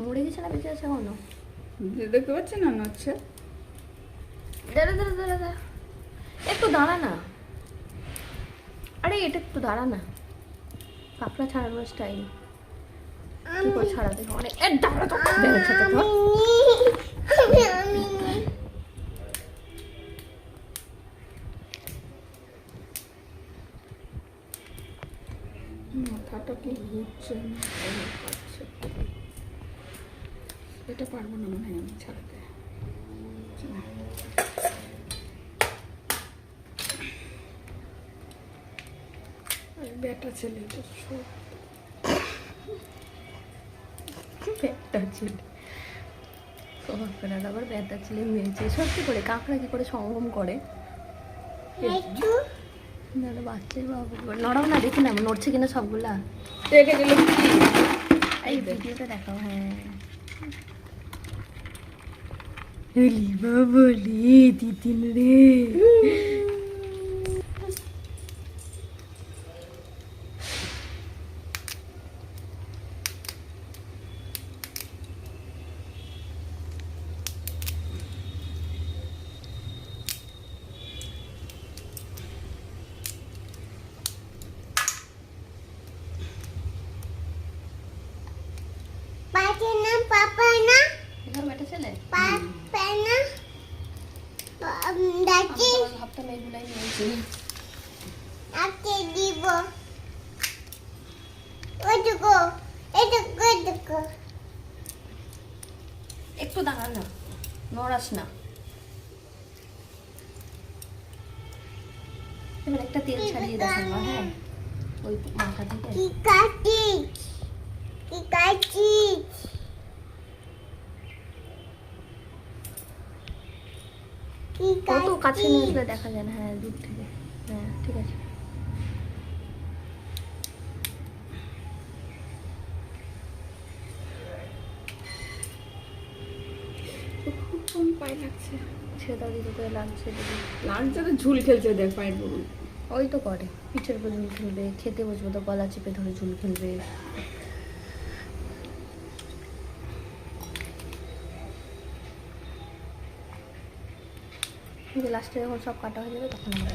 মরে গেছে না বেঁচে আছে এখনো? দেখতে পাচ্ছি না হচ্ছে। দাঁড়া দাঁড়া দাঁড়া দাঁড়া, একটু দাঁড়া না। আরে এটা একটু দাঁড়া না, কাঁকড়া ছাড়ানোর স্টাইল কি করে ছাড়াতে হয় অনেক। দাঁড়া তো, বেড়েছে তো মাথাটা কি ঘুরছে না, এটা পারবো না মনে হয় আমি ছাড়াতে। বেটা ছেলে তো ব্যাটা ছেলে, আবার ব্যাটা ছেলে মেয়েছে। সত্যি করে কাঁকড়া কি করে সঙ্গম করে? বাচ্চাই বাবু নড়াও না, দেখি না নড়ছে কিনা সবগুলা। দেখে গেলে এই ভিডিওটা দেখাও। হ্যাঁ বলি তিতিন রে, পাপা না এখানে বেটা ছেলে পাপা না দাদি ভাবতাম এইগুলাই নিয়েছি। আকে দিব ওটুকু এটুকু এটুকু একটু দাঁড়া না, নড়াস না। এবার একটা তেল ছাড়িয়ে দেখো মা। হ্যাঁ ওই মাথা থেকে কি কাটিস কি কাটিস কি কত কাছে কাটিস নিয়ে আসলে দেখা যায় না। হ্যাঁ দূর থেকে। হ্যাঁ ঠিক আছে। খুব কম পায়ে লাগছে। সেটা দিতে করে লাগছে দিদি। লাগছে তো ঝুল খেলছে দেখ পায়ের বলুন। ওই তো করে, পিঠের উপর ঝুল খেলবে, খেতে বসবে তো গলা চেপে ধরে ঝুল খেলবে। লাস্টে যখন সব কাটা হয়ে যাবে তখন আমরা